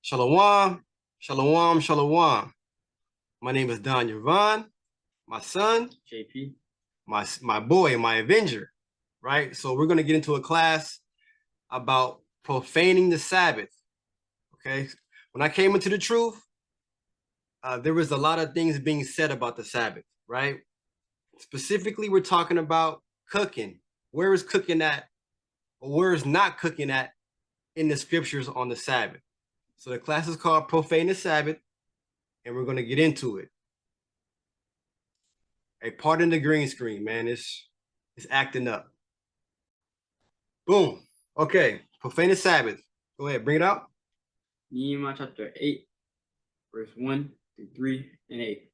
Shalom, shalom, shalom. My name is Don Yvonne, my son, JP, my boy, my Avenger, right? So we're going to get into a class about profaning the Sabbath, okay? When I came into the truth, there was a lot of things being said about the Sabbath, right? Specifically, we're talking about cooking. Where is cooking at, or where is not cooking at in the scriptures on the Sabbath? So the class is called Profane the Sabbath, and we're going to get into it. Hey, pardon the green screen, man. It's acting up. Boom. Okay. Profane the Sabbath. Go ahead. Bring it out. Nehemiah chapter 8, verse 1 through 3 and 8.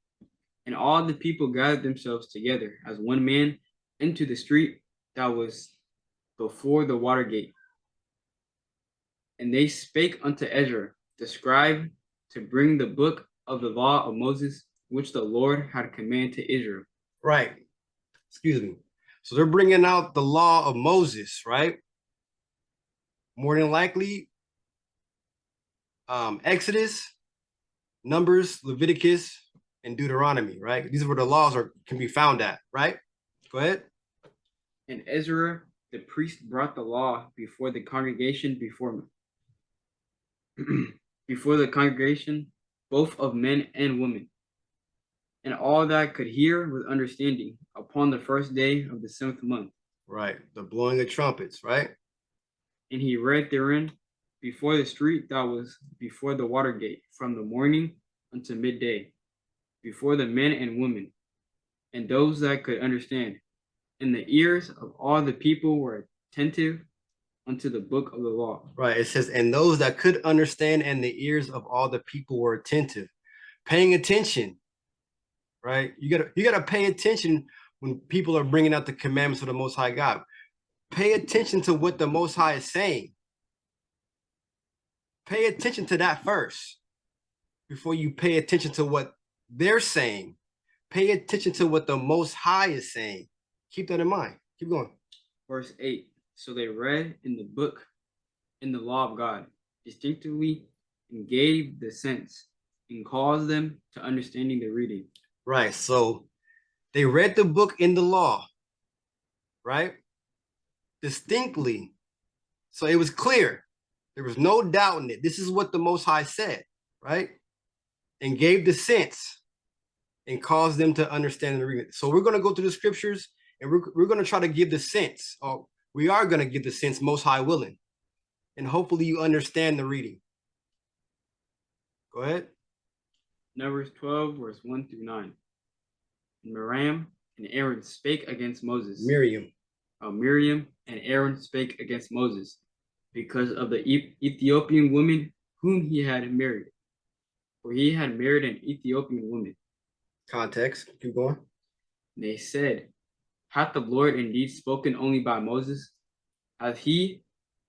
And all the people gathered themselves together as one man into the street that was before the water gate. And they spake unto Ezra, the scribe, to bring the book of the law of Moses, which the Lord had commanded to Israel. Right. Excuse me. So they're bringing out the law of Moses, right? More than likely, Exodus, Numbers, Leviticus, and Deuteronomy, right? These are where the laws can be found at, right? Go ahead. And Ezra, the priest, brought the law before the congregation before the congregation, both of men and women, and all that could hear with understanding upon the first day of the 7th month. Right. The blowing of trumpets, right? And he read therein before the street that was before the water gate, from the morning unto midday, before the men and women, and those that could understand. And the ears of all the people were attentive unto the book of the law. Right. It says, and those that could understand, and the ears of all the people were attentive, paying attention. Right. You gotta pay attention when people are bringing out the commandments of the Most High God. Pay attention to what the Most High is saying. Pay attention to that first before you pay attention to what they're saying. Pay attention to what the Most High is saying. Keep that in mind. Keep going. Verse 8. So they read in the book, in the law of God, distinctly, and gave the sense, and caused them to understanding the reading. Right. So they read the book in the law, right? Distinctly. So it was clear. There was no doubt in it. This is what the Most High said, right? And gave the sense and caused them to understand the reading. So we're going to go through the scriptures, and we're going to try to give the sense. Or we are going to give the sense, Most High willing. And hopefully you understand the reading. Go ahead. Numbers 12, verse 1 through 9. And Miriam and Aaron spake against Moses. Miriam and Aaron spake against Moses because of the Ethiopian woman whom he had married. For he had married an Ethiopian woman. Context. Keep going. And they said, hath the Lord indeed spoken only by Moses? Hath he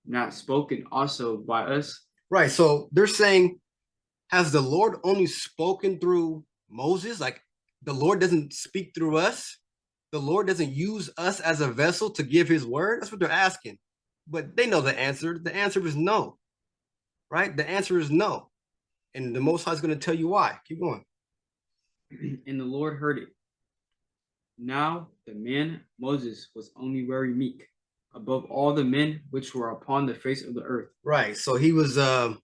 not spoken also by us? Right. So they're saying, has the Lord only spoken through Moses? Like the Lord doesn't speak through us? The Lord doesn't use us as a vessel to give his word? That's what they're asking. But they know the answer. The answer is no. Right? The answer is no. And the Most High is going to tell you why. Keep going. And the Lord heard it. Now the man Moses was only very meek above all the men which were upon the face of the earth. Right. So he was, I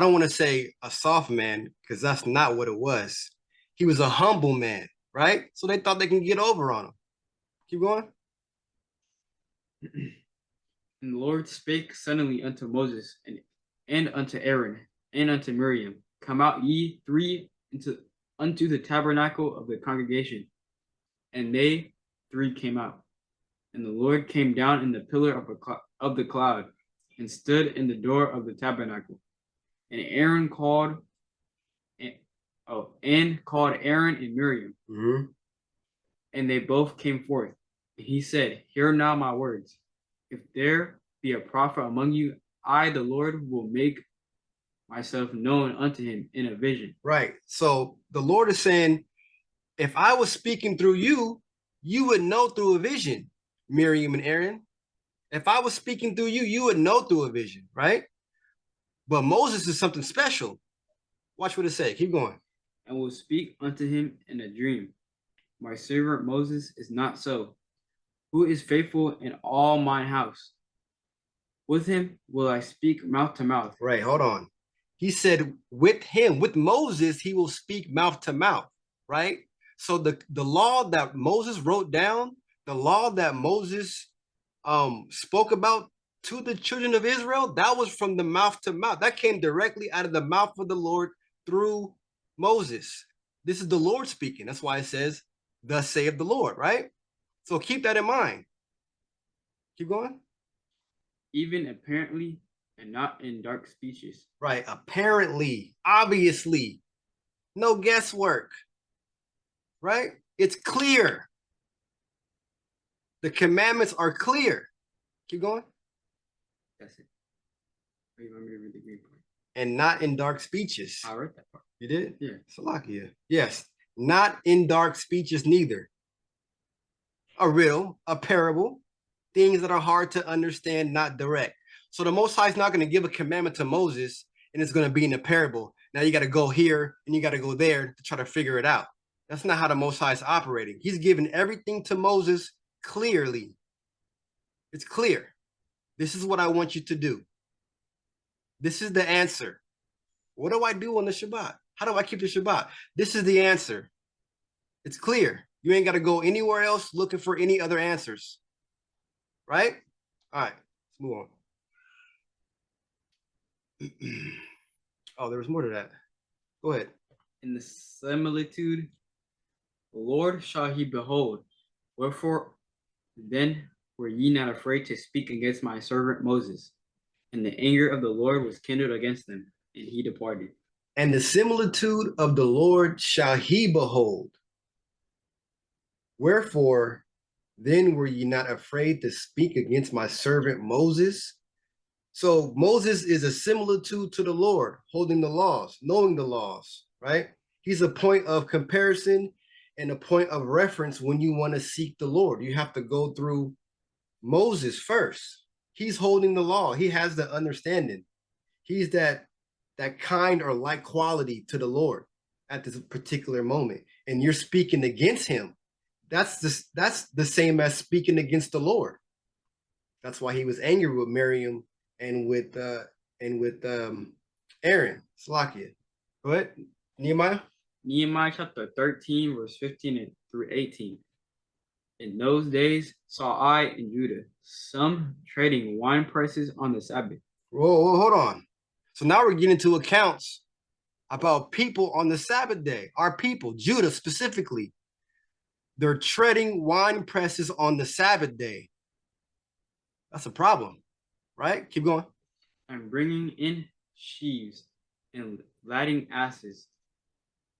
don't want to say a soft man, because that's not what it was. He was a humble man, right? So they thought they can get over on him. Keep going. And the Lord spake suddenly unto Moses and unto Aaron and unto Miriam, come out ye three unto the tabernacle of the congregation. And they three came out. And the Lord came down in the pillar of the cloud and stood in the door of the tabernacle. And Aaron called Aaron and Miriam. Mm-hmm. And they both came forth. And he said, hear now my words. If there be a prophet among you, I, the Lord, will make myself known unto him in a vision. Right. So the Lord is saying, if I was speaking through you, you would know through a vision, Miriam and Aaron. If I was speaking through you, you would know through a vision, right? But Moses is something special. Watch what it say. Keep going. and will speak unto him in a dream. My servant Moses is not so, who is faithful in all mine house. With him will I speak mouth to mouth. Right, hold on. He said with him, with Moses, he will speak mouth to mouth, right? So the law that Moses wrote down, the law that Moses spoke about to the children of Israel, that was from the mouth to mouth. That came directly out of the mouth of the Lord through Moses. This is the Lord speaking. That's why it says, thus saith the Lord, right? So keep that in mind. Keep going. Even apparently and not in dark speeches. Right, apparently, obviously, no guesswork, right? It's clear. The commandments are clear. Keep going. That's it. Or you want me to read the green part? And not in dark speeches. I read that part. You did? Yeah. Salakia. Yes. Not in dark speeches neither. A riddle, a parable, things that are hard to understand, not direct. So the Most High is not going to give a commandment to Moses and it's going to be in a parable. Now you got to go here and you got to go there to try to figure it out. That's not how the Most High is operating. He's given everything to Moses clearly. It's clear. This is what I want you to do. This is the answer. What do I do on the Shabbat? How do I keep the Shabbat? This is the answer. It's clear. You ain't got to go anywhere else looking for any other answers. Right? All right, let's move on. Oh, there was more to that. Go ahead. In the similitude, the Lord shall he behold. Wherefore then were ye not afraid to speak against my servant Moses? And the anger of the Lord was kindled against them, and he departed. And the similitude of the Lord shall he behold. Wherefore then were ye not afraid to speak against my servant Moses? So Moses is a similitude to the Lord, holding the laws, knowing the laws, right? He's a point of comparison and a point of reference when you want to seek the Lord. You have to go through Moses first. He's holding the law. He has the understanding. He's that kind or like quality to the Lord at this particular moment. And you're speaking against him. That's the same as speaking against the Lord. That's why he was angry with Miriam and with Aaron. Slakia. Go ahead. Nehemiah. Nehemiah chapter 13, verse 15 through 18. In those days saw I in Judah some trading wine presses on the Sabbath. Whoa, hold on. So now we're getting to accounts about people on the Sabbath day. Our people, Judah specifically. They're treading wine presses on the Sabbath day. That's a problem, right? Keep going. And bringing in sheaves and ladding asses,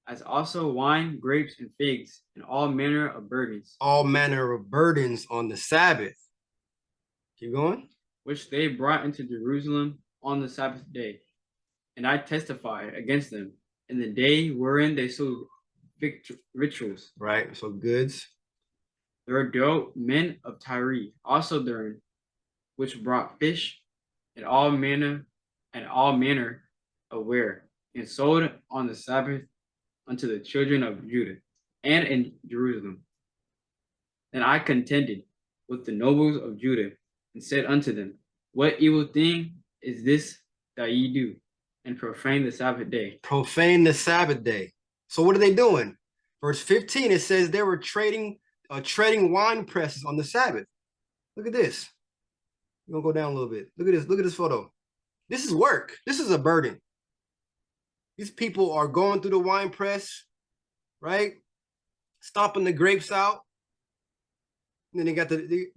as also wine, grapes, and figs, and all manner of burdens. All manner of burdens on the Sabbath. Keep going. Which they brought into Jerusalem on the Sabbath day. And I testified against them in the day wherein they sold victuals. Right, so goods. There dwelt men of Tyre also therein, which brought fish and all manner of ware, and sold on the Sabbath unto the children of Judah and in Jerusalem. Then I contended with the nobles of Judah and said unto them, what evil thing is this that ye do, and profane the Sabbath day? Profane the Sabbath day. So what are they doing? Verse 15, it says they were treading wine presses on the Sabbath. Look at this. We're gonna go down a little bit. Look at this. Look at this photo. This is work. This is a burden. These people are going through the wine press, right? Stomping the grapes out. And then they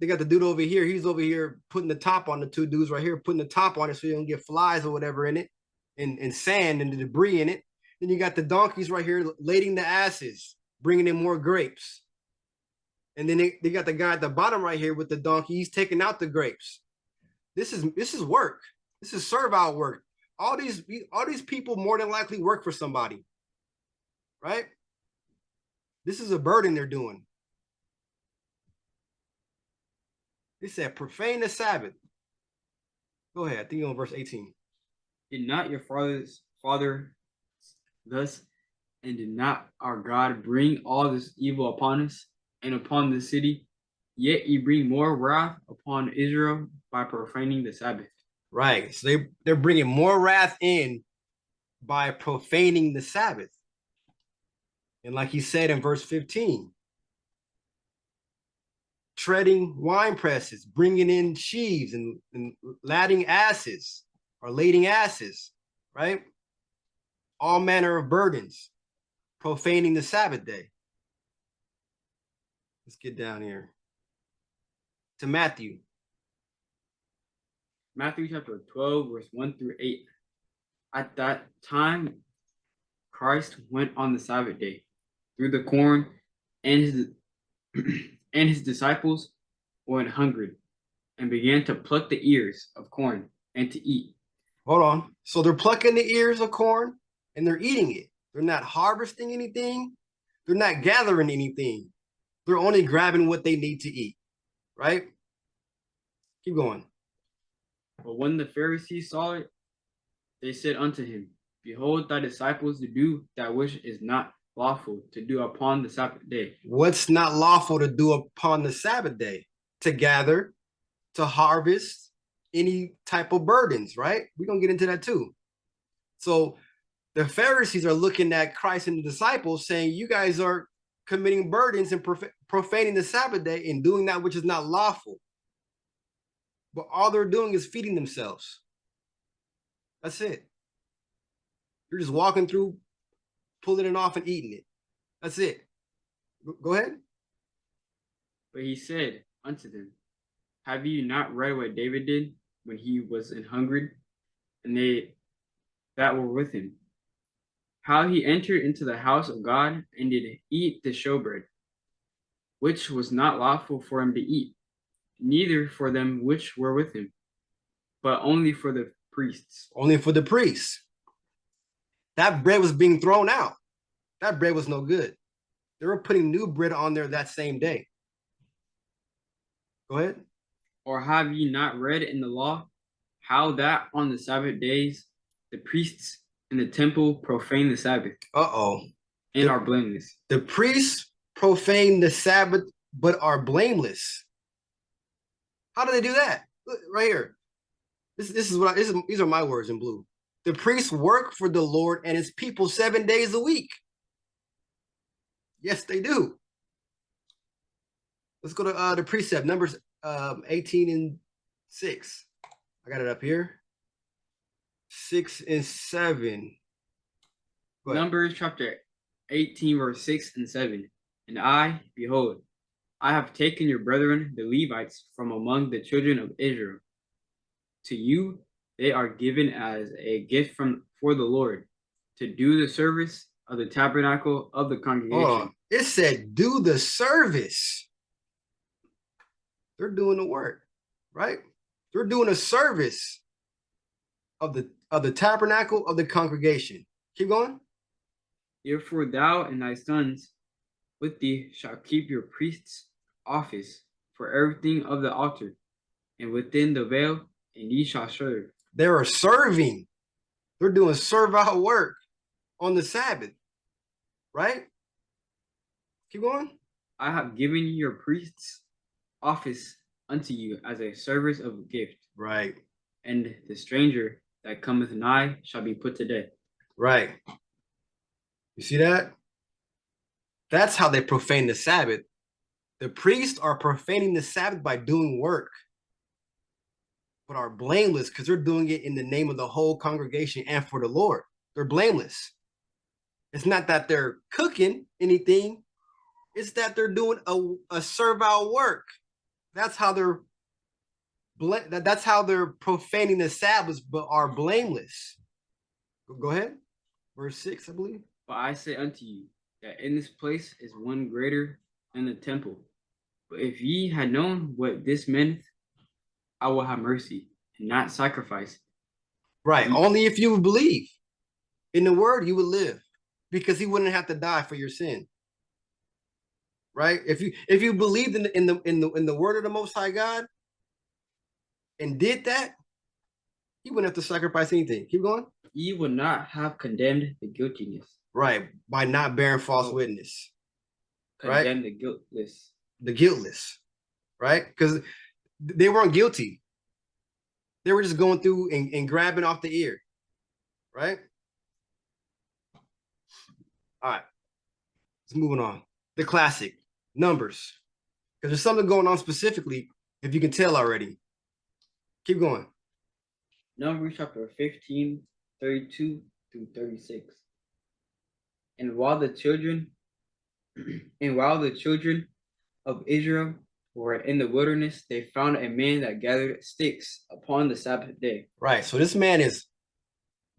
got the dude over here. He's over here putting the top on the two dudes right here, putting the top on it so you don't get flies or whatever in it, and sand and the debris in it. Then you got the donkeys right here lading the asses, bringing in more grapes. And then they got the guy at the bottom right here with the donkey. He's taking out the grapes. This is work. This is servile work. All these people more than likely work for somebody, right? This is a burden they're doing. They said, profane the Sabbath. Go ahead. I think you're on verse 18. Did not your father thus, and did not our God bring all this evil upon us and upon the city? Yet ye bring more wrath upon Israel by profaning the Sabbath. Right. So they're bringing more wrath in by profaning the Sabbath. And like he said in verse 15, treading wine presses, bringing in sheaves and lading asses or lading asses, right? All manner of burdens, profaning the Sabbath day. Let's get down here to Matthew. Matthew chapter 12, verse 1 through 8. At that time, Christ went on the Sabbath day through the corn, and his and his disciples went hungry and began to pluck the ears of corn and to eat. Hold on. So they're plucking the ears of corn and they're eating it. They're not harvesting anything. They're not gathering anything. They're only grabbing what they need to eat, right? Keep going. But when the Pharisees saw it, they said unto him, Behold, thy disciples do that which is not lawful to do upon the Sabbath day. What's not lawful to do upon the Sabbath day? To gather, to harvest, any type of burdens, right? We're going to get into that too. So the Pharisees are looking at Christ and the disciples saying, you guys are committing burdens and profaning the Sabbath day and doing that which is not lawful. But all they're doing is feeding themselves. That's it. You're just walking through, pulling it off and eating it. That's it. Go ahead. But he said unto them, Have you not read what David did when he was an hungered, and they that were with him? How he entered into the house of God and did eat the showbread, which was not lawful for him to eat, neither for them which were with him, but only for the priests. Only for the priests. That bread was being thrown out. That bread was no good. They were putting new bread on there that same day. Go ahead. Or have ye not read in the law how that on the Sabbath days the priests in the temple profane the Sabbath? Uh-oh. And are blameless. The priests profane the Sabbath, but are blameless. How do they do that? Look, right here. These are my words in blue. The priests work for the Lord and his people 7 days a week. Yes, they do. Let's go to the precept, Numbers 18 and 6. I got it up here. 6 and 7. Numbers chapter 18, verse 6 and 7. And I, behold, I have taken your brethren, the Levites, from among the children of Israel. To you they are given as a gift for the Lord, to do the service of the tabernacle of the congregation. It said, do the service. They're doing the work, right? They're doing a service of the tabernacle of the congregation. Keep going. Therefore thou and thy sons with thee shall keep your priest's office for everything of the altar, and within the veil, and ye shall serve. They are serving. They're doing servile work on the Sabbath, right? Keep going. I have given your priest's office unto you as a service of a gift. Right. And the stranger that cometh nigh shall be put to death. Right. You see that? That's how they profane the Sabbath. The priests are profaning the Sabbath by doing work, but are blameless because they're doing it in the name of the whole congregation and for the Lord. They're blameless. It's not that they're cooking anything. It's that they're doing a servile work. That's how they're profaning the Sabbath, but are blameless. Go ahead. Verse 6, I believe. But I say unto you that in this place is one greater than the temple. But if ye had known what this meaneth, I will have mercy and not sacrifice. Right. Only if you would believe in the word, you would live, because he wouldn't have to die for your sin. Right? If you believed in the word of the Most High God and did that, He wouldn't have to sacrifice anything. Keep going. Ye would not have condemned the guiltiness. Right. By not bearing false Oh. witness. Right? Condemn the guiltless. The guiltless. Right? Because they weren't guilty. They were just going through and grabbing off the ear. Right? All right. Let's move on. The classic. Numbers. Because there's something going on specifically, if you can tell already. Keep going. Numbers chapter 15, 32 through 36. And while the children of Israel were in the wilderness, they found a man that gathered sticks upon the Sabbath day. Right. So this man is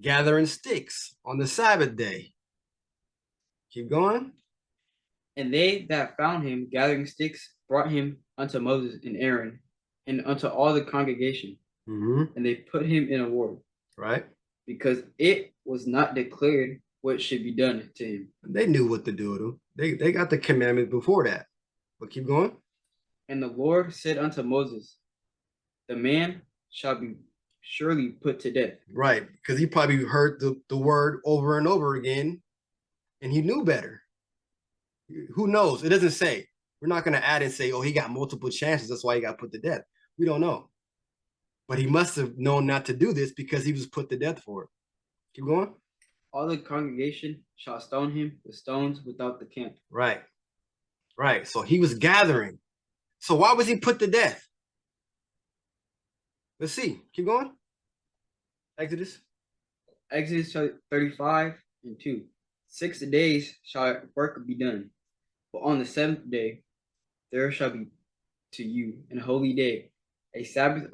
gathering sticks on the Sabbath day. Keep going. And they that found him gathering sticks brought him unto Moses and Aaron and unto all the congregation. Mm-hmm. And they put him in a ward. Right. Because it was not declared what should be done to him. They knew what to do with him. They got the commandment before that. But keep going. And the Lord said unto Moses, the man shall be surely put to death. Right. Because he probably heard the word over and over again, and he knew better. Who knows? It doesn't say. We're not going to add and say, oh, he got multiple chances. That's why he got put to death. We don't know. But he must have known not to do this because he was put to death for it. Keep going. All the congregation shall stone him with stones without the camp. Right. Right. So he was gathering. So why was he put to death? Let's see. Keep going. Exodus 35 and 2. 6 days shall work be done, but on the seventh day there shall be to you an holy day, a Sabbath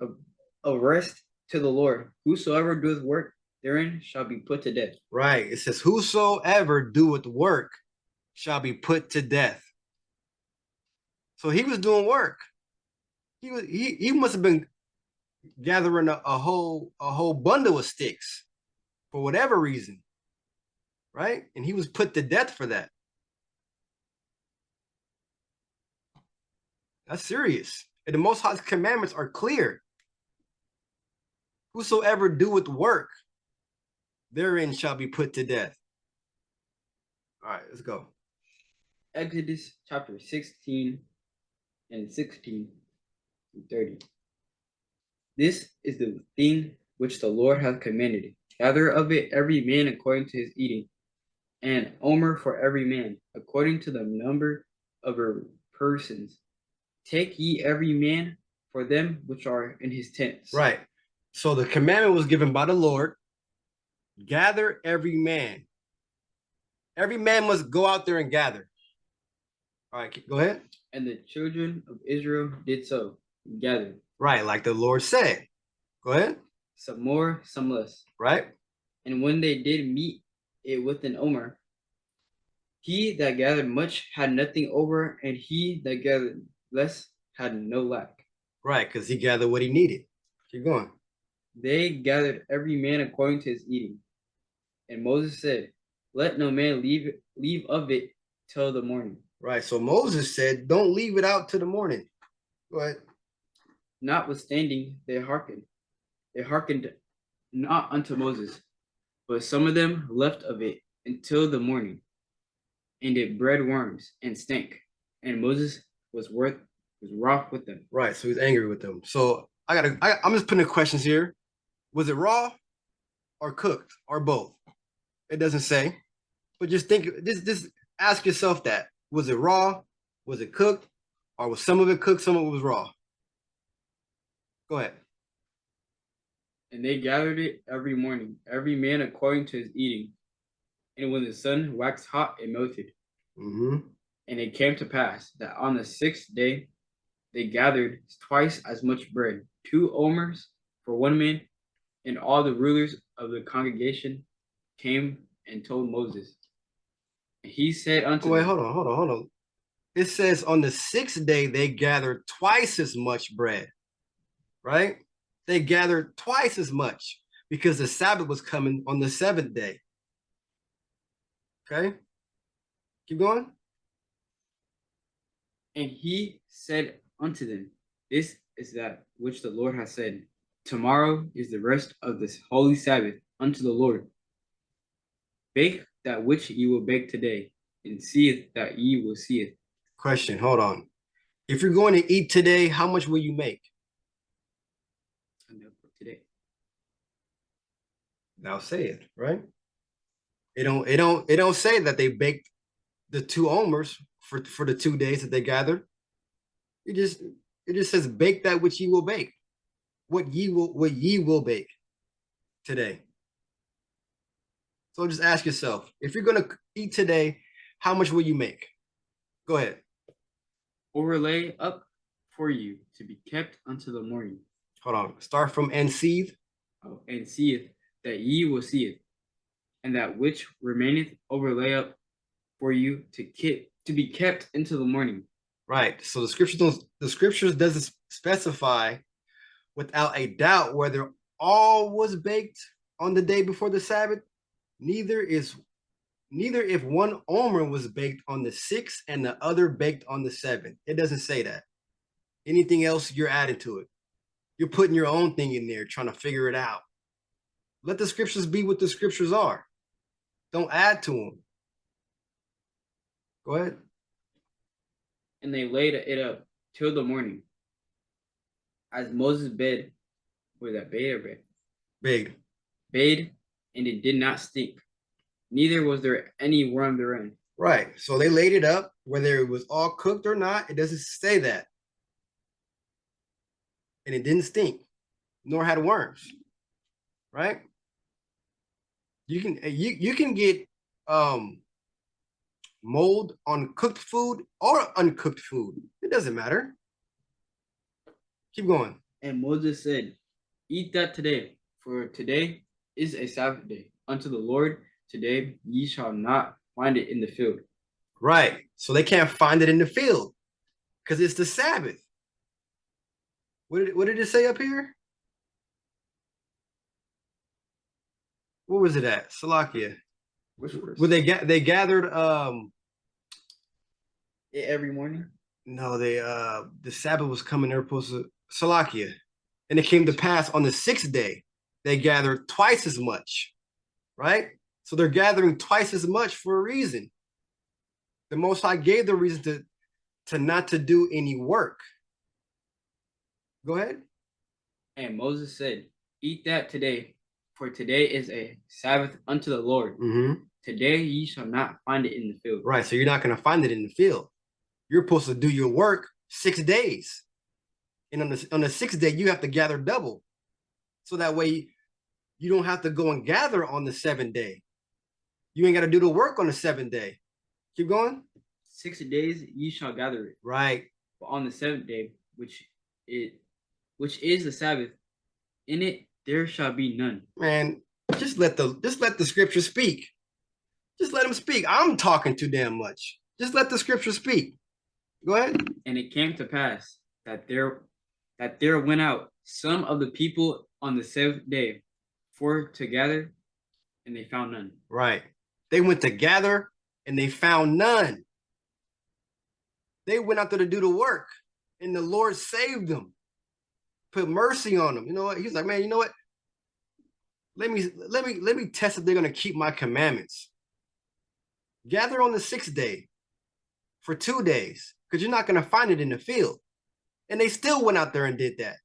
of rest to the Lord. Whosoever doeth work therein shall be put to death. Right. It says, whosoever doeth work shall be put to death. So he was doing work. He must have been gathering a whole bundle of sticks for whatever reason. Right? And he was put to death for that. That's serious. And the Most High's commandments are clear. Whosoever doeth work therein shall be put to death. All right, let's go. Exodus chapter 16 and 16 through 30. This is the thing which the Lord hath commanded. Gather of it every man according to his eating, and omer for every man, according to the number of your persons. Take ye every man for them which are in his tents. Right. So the commandment was given by the Lord. Gather every man. Every man must go out there and gather. All right, go ahead. And the children of Israel did so, gathered. Right, like the Lord said. Go ahead. Some more, some less. Right. And when they did meet it with an omer, he that gathered much had nothing over, and he that gathered less had no lack. Right, because he gathered what he needed. Keep going. They gathered every man according to his eating. And Moses said, let no man leave of it till the morning. Right, so Moses said, don't leave it out till the morning. Go ahead. Notwithstanding, they hearkened. They hearkened not unto Moses, but some of them left of it until the morning, and it bred worms and stank. And Moses was wroth with them. Right, so he's angry with them. So I'm just putting the questions here. Was it raw or cooked or both? It doesn't say, but just ask yourself that. Was it raw? Was it cooked? Or was some of it cooked, some of it was raw? Go ahead. And they gathered it every morning, every man according to his eating. And when the sun waxed hot, it melted. Mm-hmm. And it came to pass that on the 6th day, they gathered twice as much bread, 2 omers for one man, and all the rulers of the congregation came and told Moses. And he said unto Wait, them, hold on. It says on the 6th day, they gathered twice as much bread, right? They gathered twice as much because the Sabbath was coming on the 7th day. Okay? Keep going. and he said unto them, this is that which the Lord has said. Tomorrow is the rest of this holy Sabbath unto the Lord. Bake that which ye will bake today, and seeth that ye will see it. Question, hold on. If you're going to eat today, how much will you make? Today. Thou say it, right? It don't say that they baked the 2 omers for the 2 days that they gathered. It just says bake that which ye will bake. What ye will bake today. So just ask yourself, if you're gonna eat today, how much will you make? Go ahead. Overlay up for you to be kept unto the morning. Hold on. Start from and seethe. Oh, and seeth that ye will see it, and that which remaineth overlay up for you to be kept into the morning. Right. So the scriptures doesn't specify without a doubt whether all was baked on the day before the Sabbath. Neither if one omer was baked on the 6th and the other baked on the 7th. It doesn't say that. Anything else, you're adding to it. You're putting your own thing in there, trying to figure it out. Let the scriptures be what the scriptures are. Don't add to them. Go ahead. And they laid it up till the morning. As Moses bade, was that bade or bade? Big. Bade, and it did not stink. Neither was there any worm therein. Right. So they laid it up, whether it was all cooked or not. It doesn't say that. And it didn't stink, nor had worms. Right? You can get mold on cooked food or uncooked food. It doesn't matter. Keep going. And Moses said, eat that today, for today is a Sabbath day unto the Lord. Today ye shall not find it in the field. Right. So they can't find it in the field because it's the Sabbath. What did it say up here? What was it at? Salakia. Which verse? Where they gathered every morning? No, the Sabbath was coming, they were supposed to Salakia. And it came to pass on the 6th day, they gathered twice as much. Right? So they're gathering twice as much for a reason. The Most High gave the reason to not to do any work. Go ahead. And Moses said, eat that today, for today is a Sabbath unto the Lord. Mm-hmm. Today ye shall not find it in the field. Right. So you're not going to find it in the field. You're supposed to do your work 6 days. And on the 6th day, you have to gather double. So that way you don't have to go and gather on the 7th day. You ain't got to do the work on the 7th day. Keep going. 6 days ye shall gather it. Right. But on the 7th day, which is the Sabbath, in it there shall be none. Man, just let the scripture speak. Just let them speak. I'm talking too damn much. Just let the scripture speak. Go ahead. And it came to pass that there went out some of the people on the 7th day for to gather, and they found none. Right. They went to gather and they found none. They went out there to do the work, and the Lord saved them, put mercy on them. You know what? He's like, man, you know what? Let me test if they're gonna keep my commandments. Gather on the 6th day for 2 days, because you're not gonna find it in the field. And they still went out there and did that.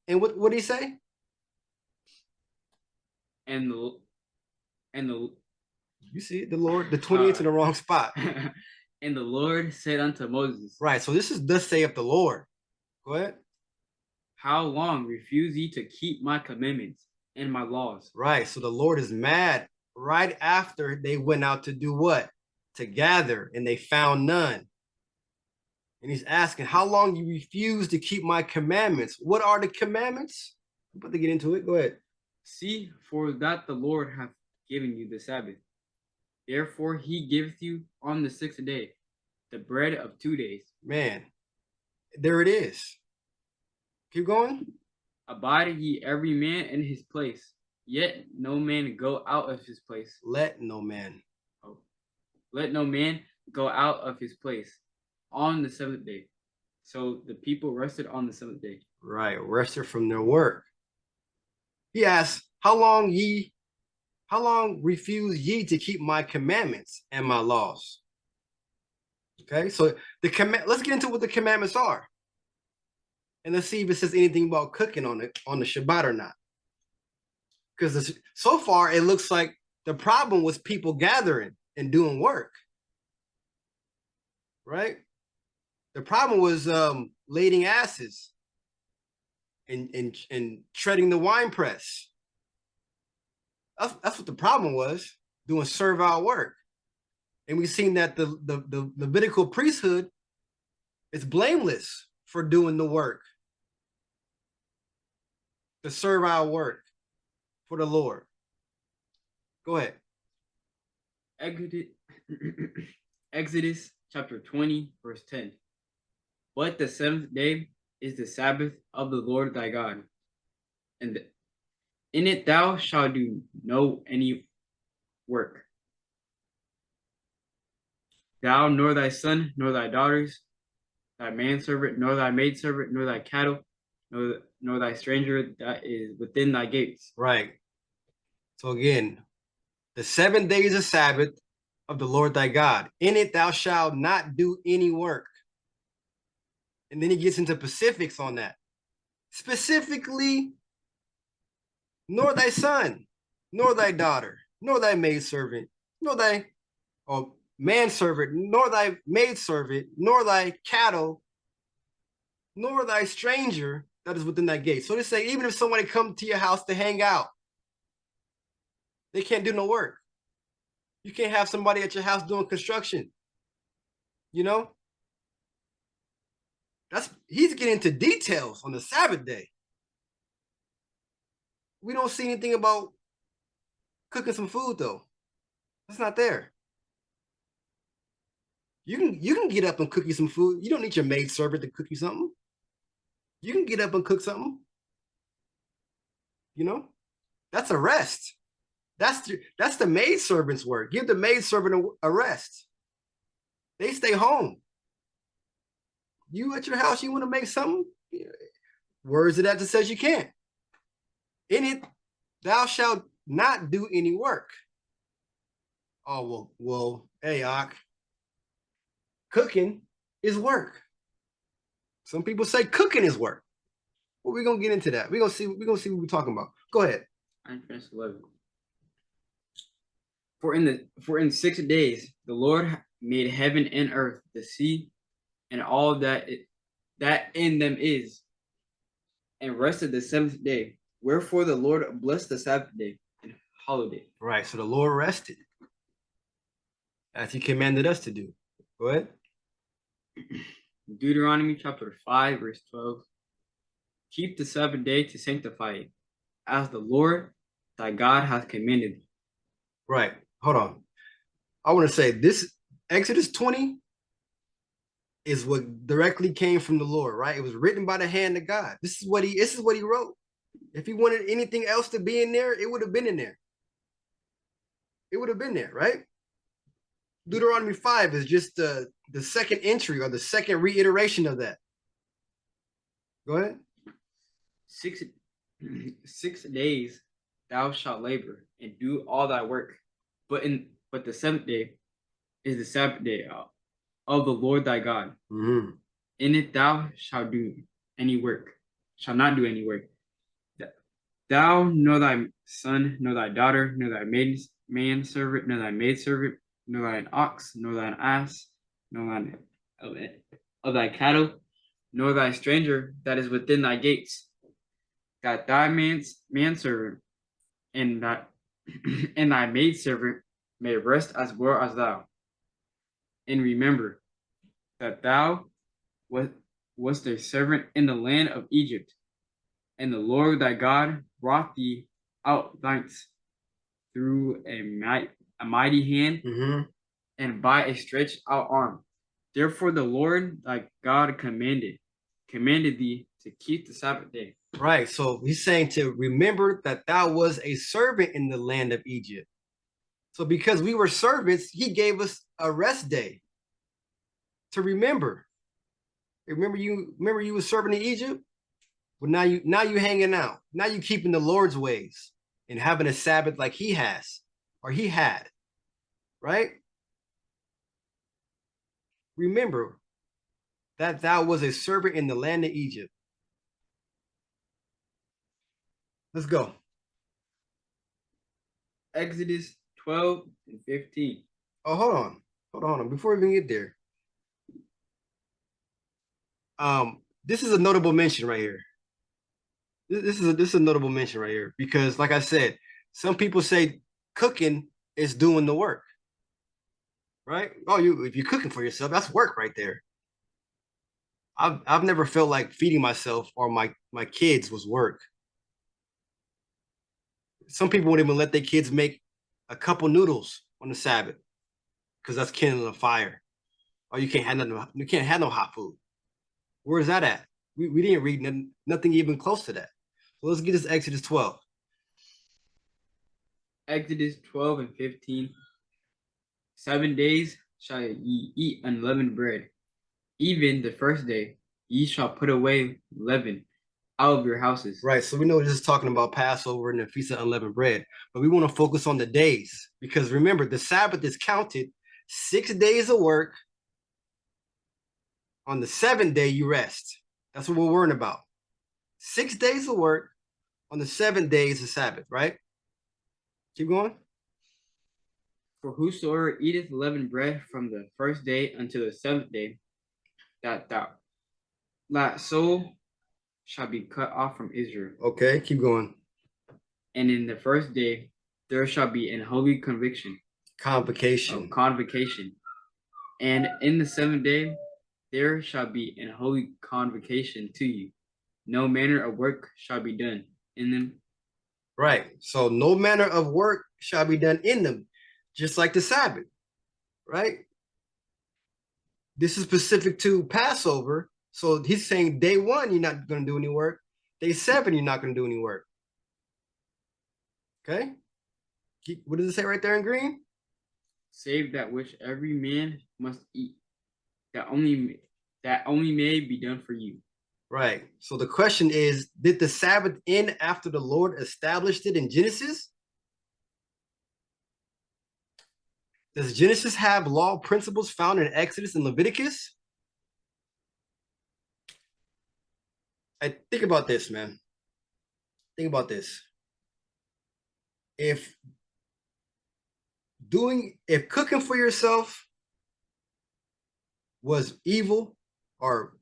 And what did he say? And the You see it, the Lord, the 28th in the wrong spot. And the Lord said unto Moses, right. So this is thus saith the Lord. Go ahead. How long refuse ye to keep my commandments and my laws? Right. So the Lord is mad right after they went out to do what? To gather, and they found none. And he's asking, how long you refuse to keep my commandments? What are the commandments? I'm about to get into it. Go ahead. See, for that the Lord hath given you the Sabbath. Therefore he giveth you on the 6th day the bread of 2 days. Man, there it is. Keep going. Abide ye every man in his place, yet no man go out of his place. Let no man. Oh. Let no man go out of his place on the 7th day. So the people rested on the 7th day. Right, rested from their work. He asks, how long refuse ye to keep my commandments and my laws? Okay, so let's get into what the commandments are. And let's see if it says anything about cooking on the Shabbat or not. Because so far it looks like the problem was people gathering and doing work. Right? The problem was lading asses and treading the wine press. That's what the problem was, doing servile work. And we've seen that the Levitical priesthood is blameless for doing the work, the servile work for the Lord. Go ahead. Exodus chapter 20, verse 10. But the seventh day is the Sabbath of the Lord thy God, and in it thou shalt do no any work. Thou nor thy son, nor thy daughters, thy manservant, nor thy maidservant, nor thy cattle, nor thy stranger that is within thy gates. Right. So again, the 7 days of Sabbath of the Lord thy God. In it thou shalt not do any work. And then he gets into specifics on that. Specifically, nor thy son, nor thy daughter, nor thy maidservant, nor thy manservant, nor thy maidservant, nor thy cattle, nor thy stranger that is within thy gate. So they say, even if somebody comes to your house to hang out, they can't do no work. You can't have somebody at your house doing construction. You know? He's getting into details on the Sabbath day. We don't see anything about cooking some food though. That's not there. You can get up and cook you some food. You don't need your maid servant to cook you something. You can get up and cook something. You know, that's a rest. That's the maid servant's work. Give the maid servant a rest. They stay home. You at your house, you want to make something? Where is it that says you can't? In it, thou shalt not do any work. Oh well, hey, cooking is work. Some people say cooking is work. Well, we're gonna get into that. We're gonna see what we're talking about. Go ahead. Verse 11. For in 6 days the Lord made heaven and earth, the sea, and all that in them is, and rested the seventh day. Wherefore the Lord blessed the Sabbath day and holiday. Right. So the Lord rested, as He commanded us to do. Go ahead. Deuteronomy chapter 5, verse 12. Keep the Sabbath day to sanctify it, as the Lord thy God hath commanded thee. Right. Hold on. I want to say this Exodus 20 is what directly came from the Lord, right? It was written by the hand of God. This is what he wrote. If he wanted anything else to be in there, it would have been in there. It would have been there, right? Deuteronomy 5 is just the second entry or the second reiteration of that. Go ahead. 6 days thou shalt labor and do all thy work, but the seventh day is the Sabbath day of the Lord thy God. Mm-hmm. In it thou shalt do any work, shall not do any work. Thou, nor thy son, nor thy daughter, nor thy manservant, nor thy maidservant, nor thine ox, nor thine ass, nor thine of thy cattle, nor thy stranger that is within thy gates, that thy manservant and thy maidservant may rest as well as thou. And remember that thou wast a servant in the land of Egypt, and the Lord thy God brought thee out thence through a mighty hand, Mm-hmm. and by a stretched out arm. Therefore the Lord thy God commanded thee to keep the Sabbath day. Right. So he's saying to remember that thou was a servant in the land of Egypt. So because we were servants, he gave us a rest day to remember. Remember you were serving in Egypt? Well, now you hanging out. Now you keeping the Lord's ways and having a Sabbath like he has or he had, right? Remember that thou was a servant in the land of Egypt. Let's go. Exodus 12 and 15. Oh, hold on. Before we even get there, this is a notable mention right here. This is a notable mention right here because, like I said, some people say cooking is doing the work, right? Oh, if you're cooking for yourself, that's work right there. I've never felt like feeding myself or my kids was work. Some people won't even let their kids make a couple noodles on the Sabbath because that's kindling a fire. Or you can't have no hot food. Where's that at? We didn't read nothing even close to that. So let's get this Exodus 12. Exodus 12 and 15. 7 days shall ye eat unleavened bread. Even the first day ye shall put away leaven out of your houses. Right. So we know this is talking about Passover and the Feast of Unleavened Bread, but we want to focus on the days because remember, the Sabbath is counted 6 days of work. On the seventh day, you rest. That's what we're worrying about. 6 days of work. On the seventh day is the Sabbath, right? Keep going. For whosoever eateth leavened bread from the first day until the seventh day, that soul shall be cut off from Israel. Okay, keep going. And in the first day there shall be an holy Convocation. convocation. And in the seventh day there shall be an holy convocation to you. No manner of work shall be done in them. Right. So no manner of work shall be done in them, just like the Sabbath, right? This is specific to Passover. So he's saying day one, you're not going to do any work. Day seven, you're not going to do any work. Okay. What does it say right there in green? Save that which every man must eat, that only may be done for you. Right. So the question is, did the Sabbath end after the Lord established it in Genesis? Does Genesis have law principles found in Exodus and Leviticus? I think about this, man. Think about this. If cooking for yourself was evil or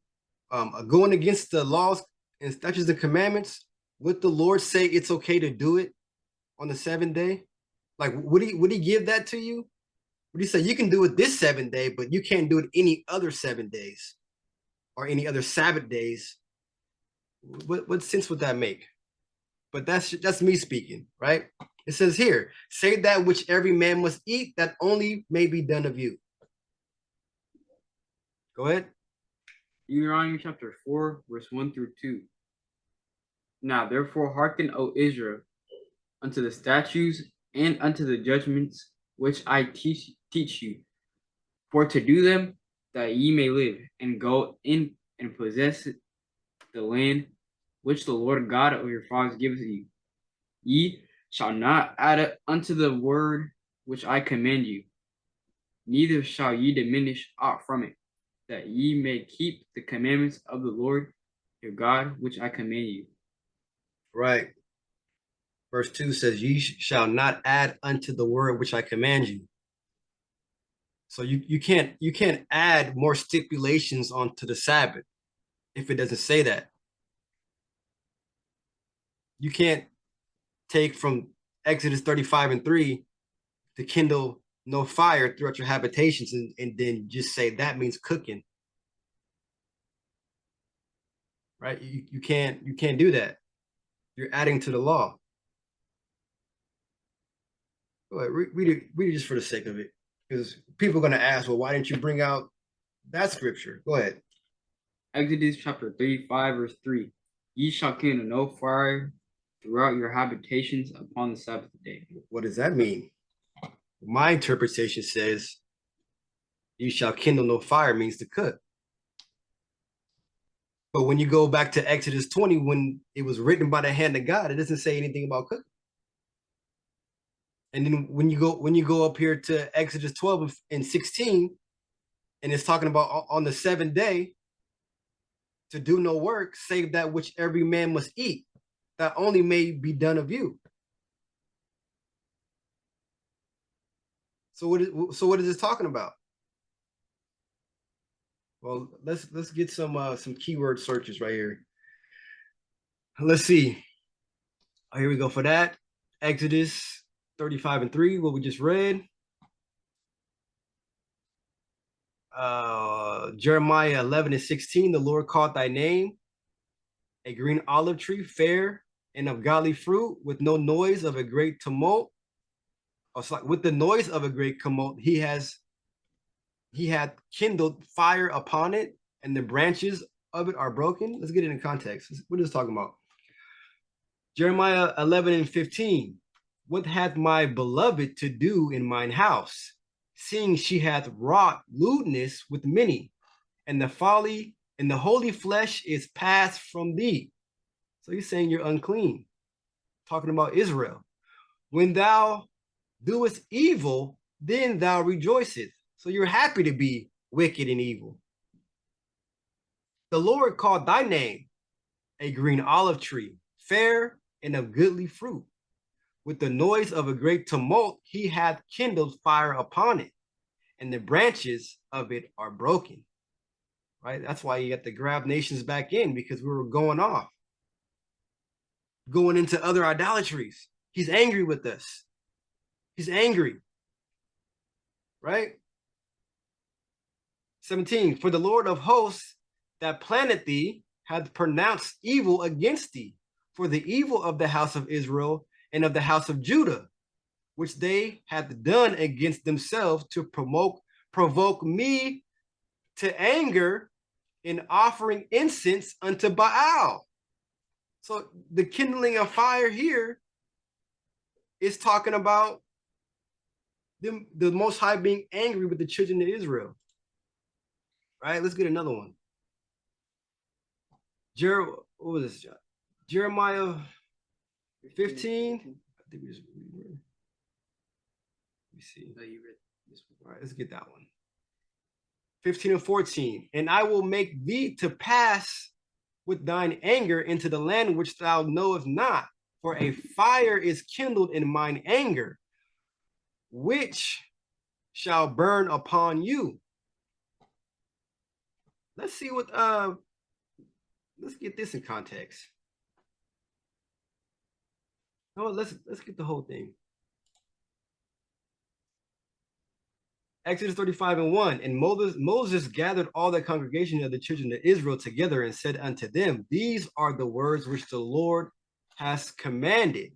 going against the laws and statutes and commandments, would the Lord say it's okay to do it on the seventh day? Like, would he give that to you? Would he say you can do it this seventh day, but you can't do it any other 7 days or any other Sabbath days? What sense would that make? But that's me speaking, right? It says here, say that which every man must eat, that only may be done of you. Go ahead. Deuteronomy chapter 4, verse 1 through 2. Now therefore hearken, O Israel, unto the statutes and unto the judgments which I teach you, for to do them, that ye may live, and go in and possess the land which the Lord God of your fathers giveth you. Ye shall not add unto the word which I command you, neither shall ye diminish aught from it, that ye may keep the commandments of the Lord your God, which I command you. Right. Verse 2 says, ye shall not add unto the word which I command you. So you can't add more stipulations onto the Sabbath if it doesn't say that. You can't take from Exodus 35 and 3 to kindle no fire throughout your habitations and then just say that means cooking. Right? You can't do that. You're adding to the law. Go ahead, read it just for the sake of it. Because people are going to ask, well, why didn't you bring out that scripture? Go ahead. Exodus chapter 35, verse 3. Ye shall kindle no fire throughout your habitations upon the Sabbath day. What does that mean? My interpretation says, you shall kindle no fire means to cook. But when you go back to Exodus 20, when it was written by the hand of God, it doesn't say anything about cooking. And then when you go up here to Exodus 12 and 16, and it's talking about on the seventh day to do no work, save that which every man must eat, that only may be done of you. So what is this talking about? Well, let's get some keyword searches right here. Let's see. Oh, here we go for that. Exodus 35 and 3, what we just read. Jeremiah 11 and 16, the Lord called thy name, a green olive tree, fair and of godly fruit, with no noise of a great tumult. With the noise of a great tumult, he had kindled fire upon it, and the branches of it are broken. Let's get it in context. What is this talking about? Jeremiah 11 and 15. What hath my beloved to do in mine house, seeing she hath wrought lewdness with many, and the folly and the holy flesh is passed from thee. So he's saying you're unclean, talking about Israel. When thou doest evil, then thou rejoicest. So you're happy to be wicked and evil. The Lord called thy name a green olive tree, fair and of goodly fruit. With the noise of a great tumult, he hath kindled fire upon it, and the branches of it are broken. Right? That's why you got to grab nations back in, because we were going off, going into other idolatries. He's angry with us. He's angry. Right? 17. For the Lord of hosts that planted thee hath pronounced evil against thee, for the evil of the house of Israel and of the house of Judah, which they hath done against themselves to provoke me to anger in offering incense unto Baal. So the kindling of fire here is talking about the Most High being angry with the children of Israel. Right? Let's get another one. What was this? Jeremiah 15. I think we just read. Let me see. No, you read this one. All right, let's get that one. 15 and 14. And I will make thee to pass with thine anger into the land which thou knowest not, for a fire is kindled in mine anger, which shall burn upon you. Let's see what let's get this in context. No, let's get the whole thing. Exodus 35 and 1. And Moses gathered all the congregation of the children of Israel together and said unto them, these are the words which the Lord has commanded,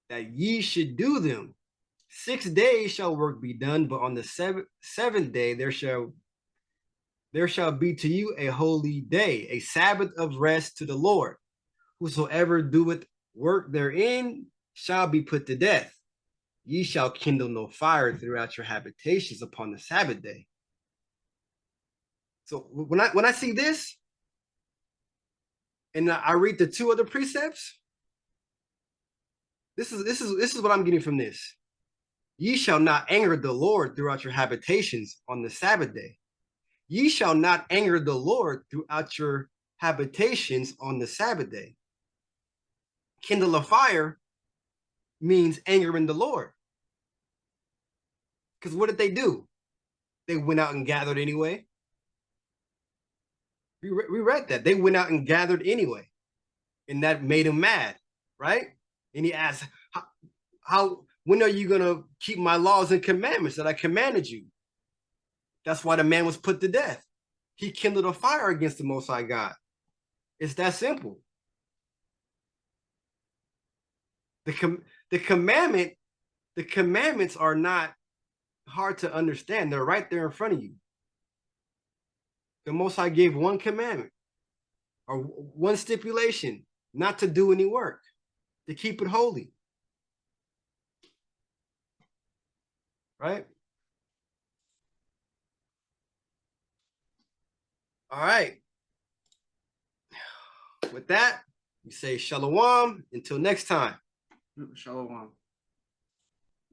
that ye should do them. 6 days shall work be done, but on the seventh day there shall be to you a holy day, a Sabbath of rest to the Lord. Whosoever doeth work therein shall be put to death. Ye shall kindle no fire throughout your habitations upon the Sabbath day. So when I see this, and I read the two other precepts, this is what I'm getting from this. Ye shall not anger the Lord throughout your habitations on the Sabbath day. Ye shall not anger the Lord throughout your habitations on the Sabbath day. Kindle a fire means angering the Lord. Because what did they do? They went out and gathered anyway. We read that. They went out and gathered anyway. And that made him mad, right? And he asked, when are you going to keep my laws and commandments that I commanded you? That's why the man was put to death. He kindled a fire against the Most High God. It's that simple. The commandments are not hard to understand. They're right there in front of you. The Most High gave one commandment or one stipulation, not to do any work, to keep it holy. Right? All right. With that, we say shalom until next time. Shalom.